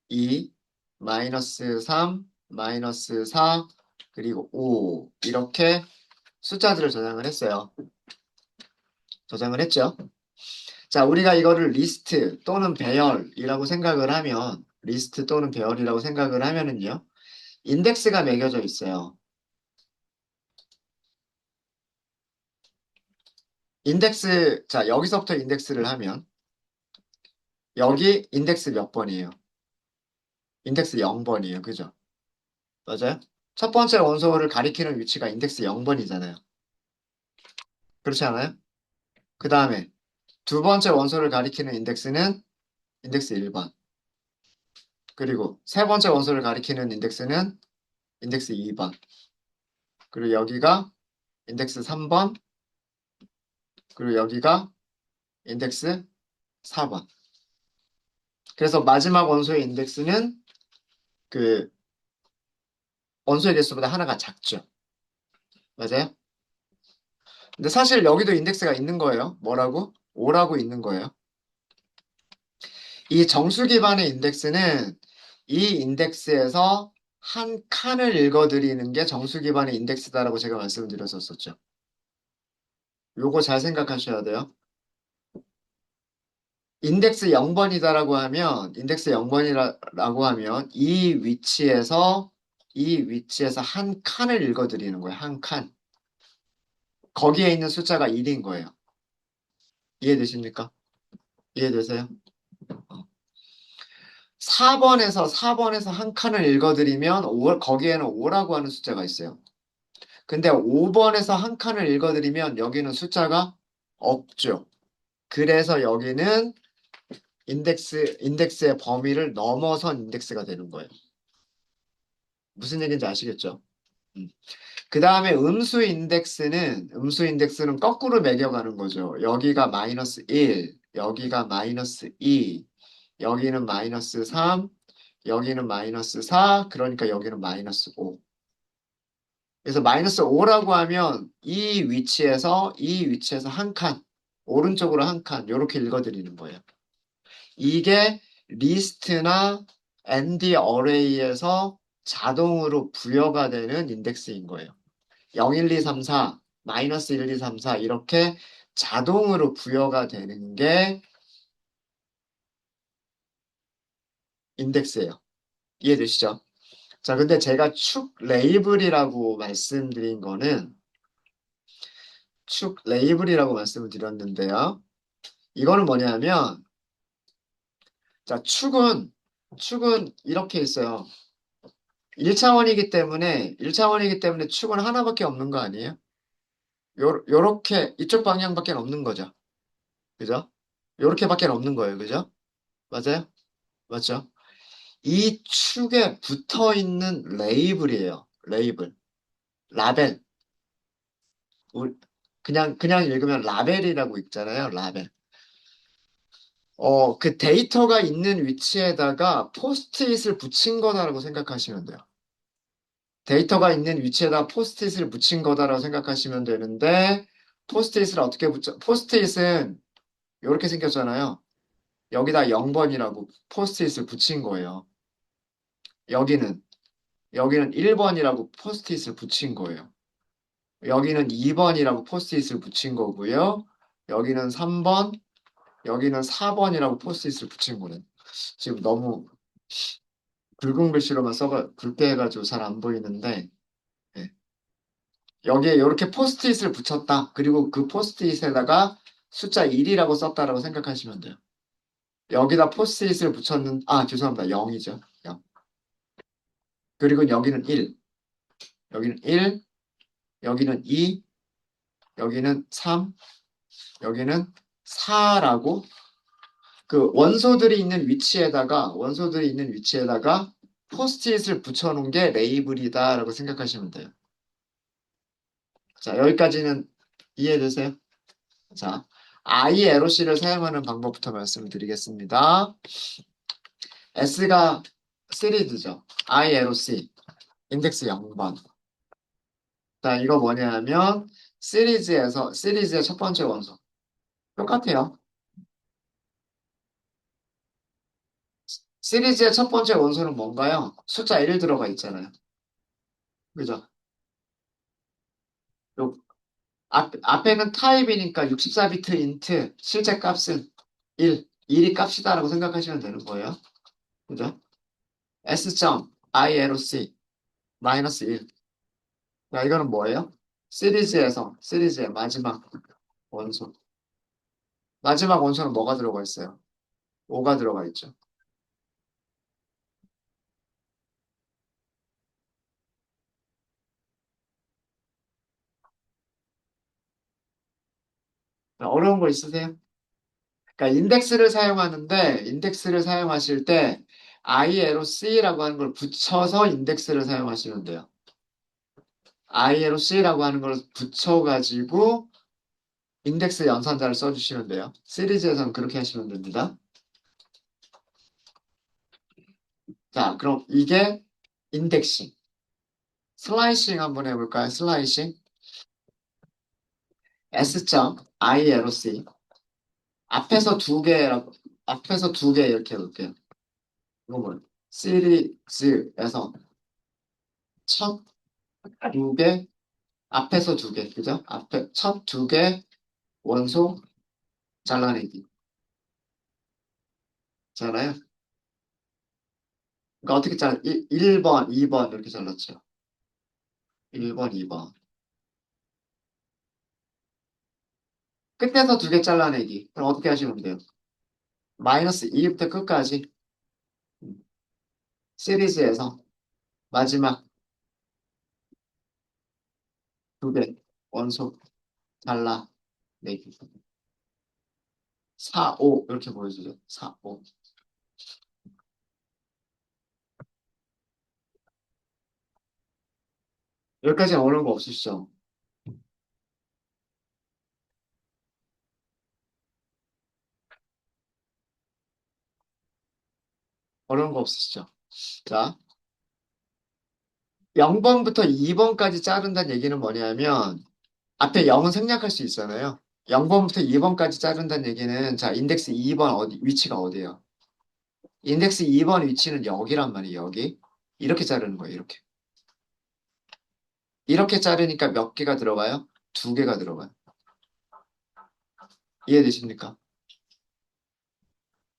2, 마이너스 3, 마이너스 4, 그리고 5. 이렇게 숫자들을 저장을 했어요. 저장을 했죠. 자, 우리가 이거를 리스트 또는 배열이라고 생각을 하면은요, 인덱스가 매겨져 있어요. 자, 여기서부터 인덱스를 하면, 여기 인덱스 몇 번이에요? 인덱스 0번이에요. 그죠? 맞아요? 첫 번째 원소를 가리키는 위치가 인덱스 0번이잖아요. 그렇지 않아요? 그 다음에 두 번째 원소를 가리키는 인덱스는 인덱스 1번. 그리고 세 번째 원소를 가리키는 인덱스는 인덱스 2번. 그리고 여기가 인덱스 3번. 그리고 여기가 인덱스 4번. 그래서 마지막 원소의 인덱스는 그 원소의 개수보다 하나가 작죠. 맞아요? 근데 사실 여기도 인덱스가 있는 거예요. 뭐라고? 5라고 있는 거예요. 이 정수 기반의 인덱스는 이 인덱스에서 한 칸을 읽어드리는 게 정수 기반의 인덱스다라고 제가 말씀을 드렸었죠. 요거 잘 생각하셔야 돼요. 인덱스 0번이다라고 하면, 인덱스 0번이라고 하면, 이 위치에서 한 칸을 읽어드리는 거예요. 한 칸. 거기에 있는 숫자가 1인 거예요. 이해되십니까? 이해되세요? 어. 4번에서 한 칸을 읽어드리면, 거기에는 5라고 하는 숫자가 있어요. 근데 5번에서 한 칸을 읽어드리면, 여기는 숫자가 없죠. 그래서 여기는 인덱스의 범위를 넘어선 인덱스가 되는 거예요. 무슨 얘기인지 아시겠죠? 음. 그 다음에 음수 인덱스는 거꾸로 매겨가는 거죠. 여기가 마이너스 1, 여기가 마이너스 2, 여기는 마이너스 3, 여기는 마이너스 4, 그러니까 여기는 마이너스 5. 그래서 마이너스 5라고 하면 이 위치에서 한 칸, 오른쪽으로 한 칸, 이렇게 읽어드리는 거예요. 이게 리스트나 ND 어레이에서 자동으로 부여가 되는 인덱스인 거예요. 0, 1, 2, 3, 4, 마이너스 1, 2, 3, 4 이렇게 자동으로 부여가 되는 게 인덱스예요. 이해되시죠? 자, 근데 제가 축 레이블이라고 말씀드린 거는 축 레이블이라고 말씀을 드렸는데요. 이거는 뭐냐면 자, 축은 이렇게 있어요. 1차원이기 때문에 축은 하나밖에 없는 거 아니에요? 요렇게 이쪽 방향밖에 없는 거죠. 그죠? 요렇게밖에 없는 거예요. 그죠? 맞아요? 맞죠? 이 축에 붙어 있는 레이블이에요. 레이블. 라벨. 우리- 그냥 읽으면 라벨이라고 있잖아요. 라벨. 그 데이터가 있는 위치에다가 포스트잇을 붙인 거다라고 생각하시면 돼요. 데이터가 있는 위치에다 포스트잇을 붙인 거다라고 생각하시면 되는데, 포스트잇을 어떻게 붙여? 포스트잇은 이렇게 생겼잖아요. 여기다 0번이라고 포스트잇을 붙인 거예요. 여기는, 여기는 1번이라고 포스트잇을 붙인 거예요. 여기는 2번이라고 포스트잇을 붙인 거고요. 여기는 3번, 여기는 4번이라고 포스트잇을 붙인 거네. 지금 너무 붉은 글씨로만 굵게 해가지고 잘 안 보이는데, 예. 여기에 이렇게 포스트잇을 붙였다. 그리고 그 포스트잇에다가 숫자 1이라고 썼다라고 생각하시면 돼요. 여기다 포스트잇을 죄송합니다. 0이죠. 0. 그리고 여기는 1, 여기는 1, 여기는 2, 여기는 3, 여기는 4라고 그 원소들이 있는 위치에다가 포스트잇을 붙여놓은 게 레이블이다라고 생각하시면 돼요. 자, 여기까지는 이해되세요? 자, ILOC를 사용하는 방법부터 말씀드리겠습니다. S가 시리즈죠. ILOC, 인덱스 0번. 자, 이거 뭐냐면, 시리즈의 첫 번째 원소. 똑같아요. 시리즈의 첫 번째 원소는 뭔가요? 숫자 1 들어가 있잖아요. 그죠? 요 앞에는 타입이니까 64비트 인트, 실제 값은 1이 값이다라고 생각하시면 되는 거예요. 그죠? S.ILOC, 마이너스 1. 자, 이거는 뭐예요? 시리즈의 마지막 원소. 마지막 원소는 뭐가 들어가 있어요? 5가 들어가 있죠. 자, 어려운 거 있으세요? 그러니까 인덱스를 사용하실 때 ILOC라고 하는 걸 붙여서 인덱스를 사용하시면 돼요. ILOC라고 하는 걸 붙여가지고 인덱스 연산자를 써주시면 돼요. 시리즈에서는 그렇게 하시면 됩니다. 자, 그럼 이게 인덱싱. 슬라이싱 한번 해볼까요? 슬라이싱. S.ILOC. 앞에서 두 개, 앞에서 두 개 이렇게 해볼게요. 이거 뭐예요? 시리즈에서 첫 두 개, 앞에서 두 개, 그죠? 앞에 첫 두 개, 원소 잘라내기. 잖아요. 그러니까 어떻게 1번, 2번 이렇게 잘랐죠. 1번, 2번. 끝에서 두 개 잘라내기. 그럼 어떻게 하시면 돼요? 마이너스 2부터 끝까지 시리즈에서 마지막 두 개 원소 잘라내기. 4, 5 이렇게 보여주죠. 4, 5. 여기까지 어려운 거 없으시죠? 어려운 거 없으시죠? 자, 0번부터 2번까지 자른다는 얘기는 뭐냐면 앞에 0은 생략할 수 있잖아요. 0번부터 2번까지 자른다는 얘기는 자, 인덱스 2번 위치가 어디예요? 인덱스 2번 위치는 여기란 말이에요. 여기. 이렇게 자르는 거예요. 이렇게. 이렇게 자르니까 몇 개가 들어가요? 두 개가 들어가요. 이해되십니까?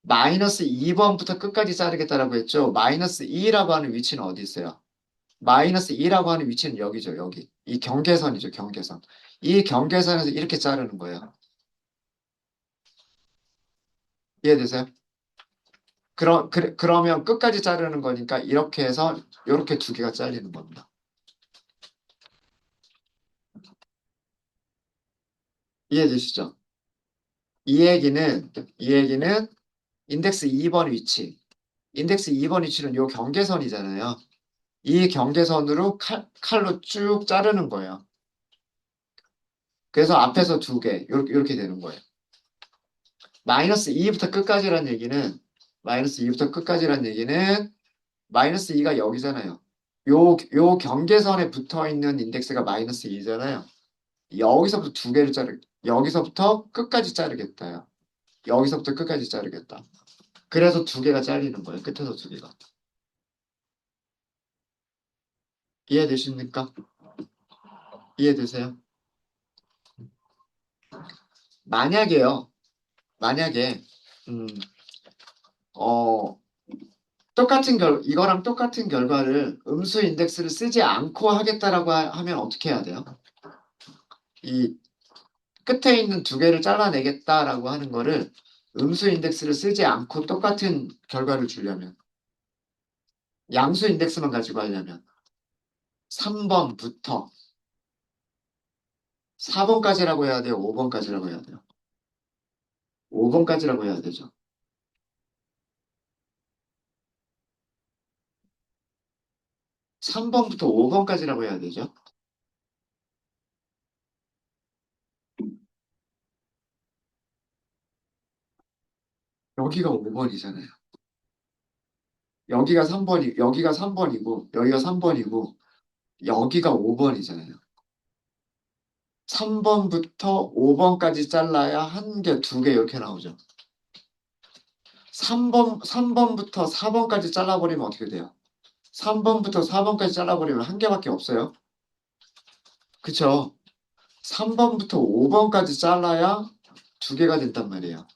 마이너스 2번부터 끝까지 자르겠다라고 했죠. 마이너스 2라고 하는 위치는 어디 있어요? 마이너스 2라고 하는 위치는 여기죠. 여기. 이 경계선이죠. 경계선. 이 경계선에서 이렇게 자르는 거예요. 이해되세요? 그러면 끝까지 자르는 거니까 이렇게 해서 이렇게 두 개가 잘리는 겁니다. 이해되시죠? 이 얘기는 인덱스 2번 위치. 인덱스 2번 위치는 요 경계선이잖아요. 이 경계선으로 칼로 쭉 자르는 거예요. 그래서 앞에서 두 개, 이렇게 되는 거예요. 마이너스 2부터 끝까지란 얘기는, 마이너스 2부터 끝까지란 얘기는, 마이너스 2가 여기잖아요. 요 경계선에 붙어 있는 인덱스가 마이너스 2잖아요. 여기서부터 두 개를 여기서부터 끝까지 자르겠다요. 여기서부터 끝까지 자르겠다. 그래서 두 개가 잘리는 거예요. 끝에서 두 개가. 이해되십니까? 이해되세요? 만약에요. 만약에 음, 어, 이거랑 똑같은 결과를 음수 인덱스를 쓰지 않고 하겠다라고 하면 어떻게 해야 돼요? 이 끝에 있는 두 개를 잘라내겠다라고 하는 거를 음수 인덱스를 쓰지 않고 똑같은 결과를 주려면 양수 인덱스만 가지고 하려면 3번부터 4번까지라고 해야 돼요? 5번까지라고 해야 돼요? 5번까지라고 해야 되죠. 3번부터 5번까지라고 해야 되죠. 여기가 5번이잖아요. 여기가 3번이고, 여기가 3번이고, 여기가 5번이잖아요. 3번부터 5번까지 잘라야 한 개, 두 개 이렇게 나오죠. 3번부터 4번까지 잘라버리면 어떻게 돼요? 3번부터 4번까지 잘라버리면 한 개밖에 없어요. 그쵸? 3번부터 5번까지 잘라야 두 개가 된단 말이에요.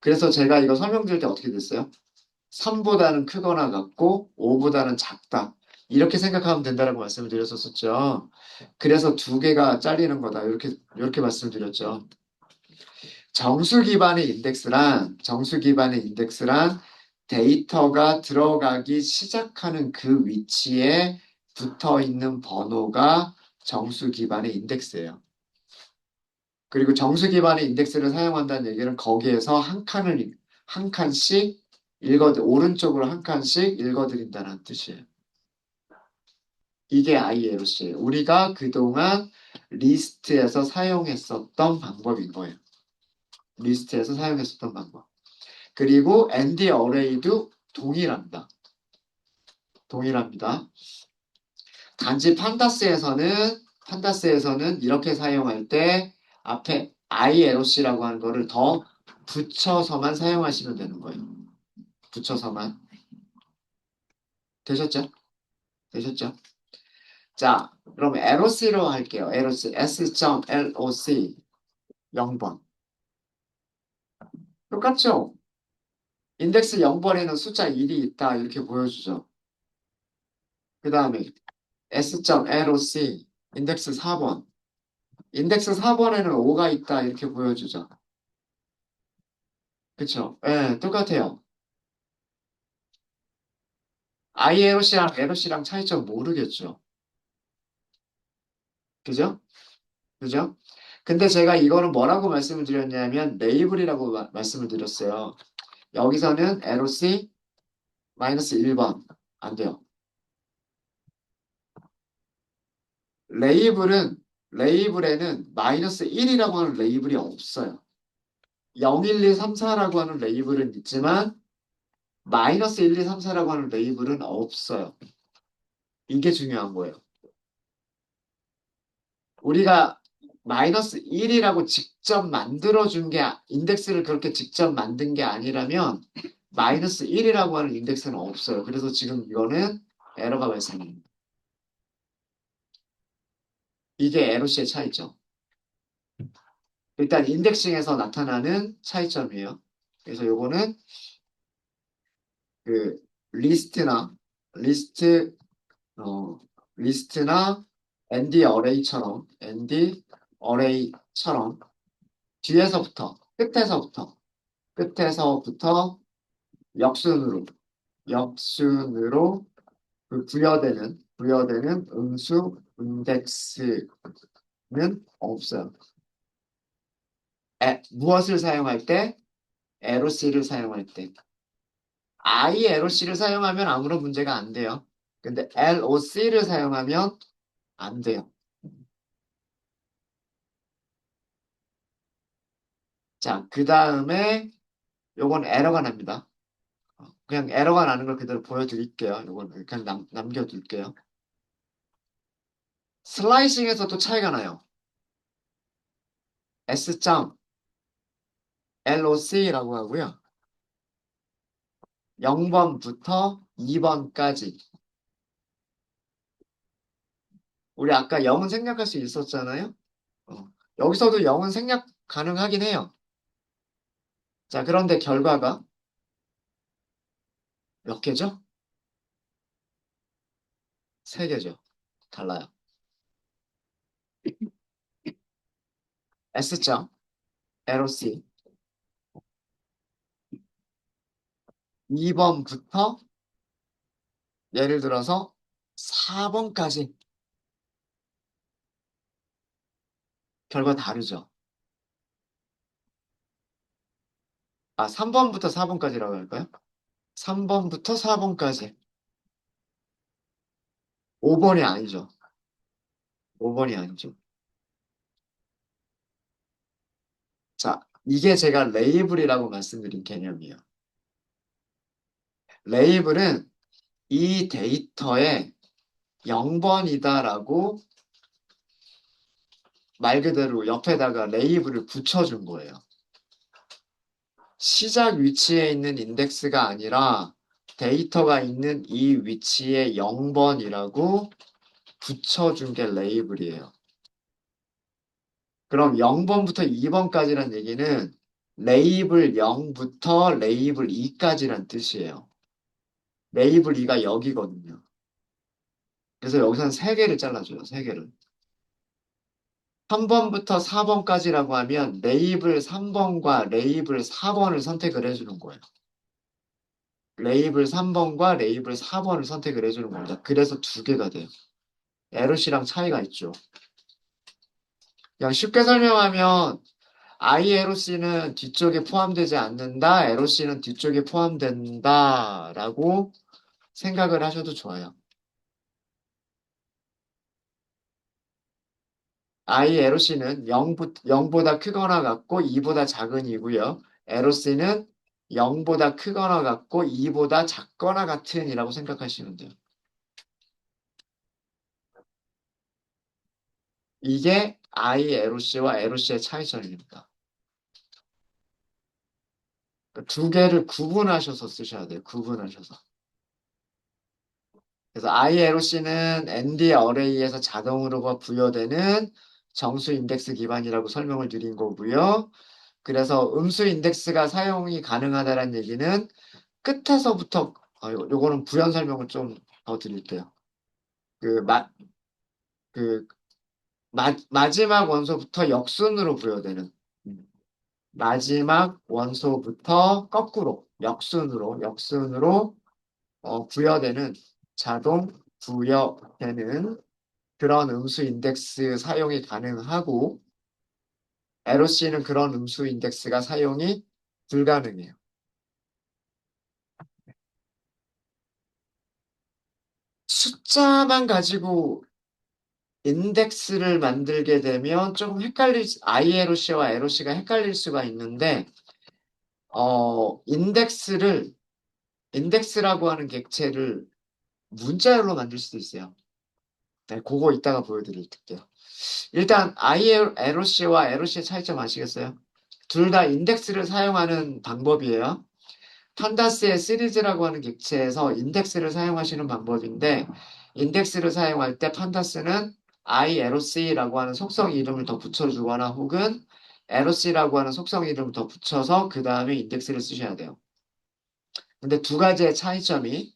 그래서 제가 이거 설명드릴 때 어떻게 됐어요? 3보다는 크거나 같고 5보다는 작다. 이렇게 생각하면 된다라고 말씀을 드렸었죠. 그래서 두 개가 잘리는 거다. 이렇게 말씀을 드렸죠. 정수 기반의 인덱스란 데이터가 들어가기 시작하는 그 위치에 붙어 있는 번호가 정수 기반의 인덱스예요. 그리고 정수 기반의 인덱스를 사용한다는 얘기는 거기에서 한 칸씩 오른쪽으로 한 칸씩 읽어드린다는 뜻이에요. 이게 ILC예요. 우리가 그동안 리스트에서 사용했었던 방법인 거예요. 리스트에서 사용했었던 방법. 그리고 ND 어레이도 동일합니다. 단지 판다스에서는 이렇게 사용할 때 앞에 ILC라고 하는 거를 더 붙여서만 사용하시면 되는 거예요. 붙여서만. 되셨죠? 되셨죠? 자, 그럼 LOC로 할게요. LOC, S.LOC 0번. 똑같죠? 인덱스 0번에는 숫자 1이 있다. 이렇게 보여주죠. 그 다음에 S.LOC 인덱스 4번. 인덱스 4번에는 5가 있다. 이렇게 보여주죠. 그쵸? 예, 똑같아요. ILOC랑 LOC랑 차이점 모르겠죠. 그죠? 그죠? 근데 제가 이거는 뭐라고 말씀을 드렸냐면 레이블이라고 말씀을 드렸어요. 여기서는 LOC 마이너스 1번. 안 돼요. 레이블은 레이블에는 마이너스 1이라고 하는 레이블이 없어요. 0, 1, 2, 3, 4라고 하는 레이블은 있지만 마이너스 1, 2, 3, 4라고 하는 레이블은 없어요. 이게 중요한 거예요. 우리가 마이너스 1이라고 직접 만들어준 게 인덱스를 그렇게 직접 만든 게 아니라면 마이너스 1이라고 하는 인덱스는 없어요. 그래서 지금 이거는 에러가 발생합니다. 이게 LOC의 차이점. 일단 인덱싱에서 나타나는 차이점이에요. 그래서 요거는 그 리스트나 리스트 어 리스트나 ND 어레이처럼 뒤에서부터 끝에서부터 역순으로 역순으로 그 부여되는 음수 인덱스는 없어요. 무엇을 사용할 때? LOC를 사용할 때. ILOC를 사용하면 아무런 문제가 안 돼요. 근데 LOC를 사용하면 안 돼요. 자, 그 다음에 요건 에러가 납니다. 그냥 에러가 나는 걸 그대로 보여드릴게요. 요건 그냥 남겨둘게요. 슬라이싱에서도 차이가 나요. S.LOC라고 하고요. 0번부터 2번까지. 우리 아까 0은 생략할 수 있었잖아요. 어, 여기서도 0은 생략 가능하긴 해요. 자, 그런데 결과가 몇 개죠? 3개죠. 달라요. S.LOC 2번부터 예를 들어서 4번까지 결과 다르죠. 3번부터 4번까지라고 할까요? 3번부터 4번까지. 5번이 아니죠. 5번이 아니죠. 자, 이게 제가 레이블이라고 말씀드린 개념이에요. 레이블은 이 데이터에 0번이다라고 말 그대로 옆에다가 레이블을 붙여준 거예요. 시작 위치에 있는 인덱스가 아니라 데이터가 있는 이 위치에 0번이라고 붙여준 게 레이블이에요. 그럼 0번부터 2번까지란 얘기는 레이블 0부터 레이블 2까지란 뜻이에요. 레이블 2가 여기거든요. 그래서 여기서는 3개를 잘라줘요. 3개를. 3번부터 4번까지라고 하면 레이블 3번과 레이블 4번을 선택을 해주는 거예요. 레이블 3번과 레이블 4번을 선택을 해주는 겁니다. 그래서 2개가 돼요. LOC랑 차이가 있죠. 그냥 쉽게 설명하면 ILOC는 뒤쪽에 포함되지 않는다. LOC는 뒤쪽에 포함된다라고 생각을 하셔도 좋아요. ILOC는 0보다 크거나 같고 2보다 작은 이고요. LOC는 0보다 크거나 같고 2보다 작거나 같은 이라고 생각하시면 돼요. 이게 ILOC와 LOC의 차이점입니다. 그러니까 2개를 구분하셔서 쓰셔야 돼요. 구분하셔서. 그래서 ILOC는 ND 어레이에서 자동으로 부여되는 정수 인덱스 기반이라고 설명을 드린 거고요. 그래서 음수 인덱스가 사용이 가능하다는 얘기는 끝에서부터 요거는 부연 설명을 좀 더 드릴게요. 그, 그 마지막 원소부터 역순으로 부여되는 마지막 원소부터 거꾸로 역순으로 부여되는 자동 부여되는 그런 음수 인덱스 사용이 가능하고 LOC는 그런 음수 인덱스가 사용이 불가능해요. 숫자만 가지고 인덱스를 만들게 되면 조금 ILOC와 LOC가 헷갈릴 수가 있는데 인덱스를 인덱스라고 하는 객체를 문자열로 만들 수도 있어요. 네, 그거 이따가 보여드릴게요. 일단 ILOC와 LOC의 차이점 아시겠어요? 둘 다 인덱스를 사용하는 방법이에요. 판다스의 시리즈라고 하는 객체에서 인덱스를 사용하시는 방법인데 인덱스를 사용할 때 판다스는 ILOC라고 하는 속성 이름을 더 붙여주거나 혹은 LOC라고 하는 속성 이름을 더 붙여서 그 다음에 인덱스를 쓰셔야 돼요. 근데 두 가지의 차이점이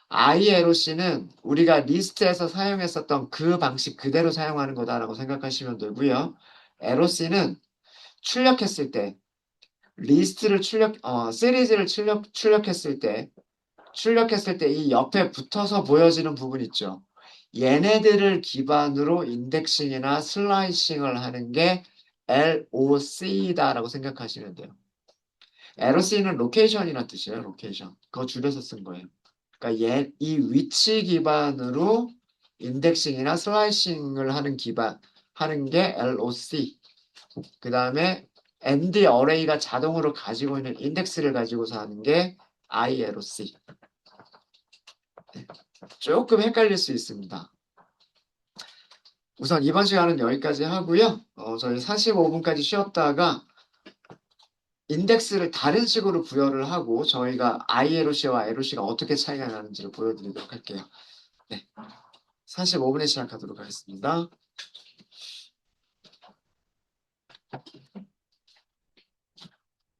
ILOC는 우리가 리스트에서 사용했었던 그 방식 그대로 사용하는 거다라고 생각하시면 되고요. LOC는 출력했을 때 시리즈를 출력했을 때 이 옆에 붙어서 보여지는 부분 있죠. 얘네들을 기반으로 인덱싱이나 슬라이싱을 하는 게 LOC다라고 생각하시면 돼요. LOC는 로케이션이라는 뜻이에요. 로케이션. 그거 줄여서 쓴 거예요. 그러니까 이 위치 기반으로 인덱싱이나 슬라이싱을 하는 게 LOC. 그 다음에 ND 어레이가 자동으로 가지고 있는 인덱스를 가지고서 하는 게 ILOC. 조금 헷갈릴 수 있습니다. 우선 이번 시간은 여기까지 하고요. 저희 45분까지 쉬었다가 인덱스를 다른 식으로 부여를 하고 저희가 ILOC와 LOC가 어떻게 차이가 나는지를 보여드리도록 할게요. 네, 45분에 시작하도록 하겠습니다.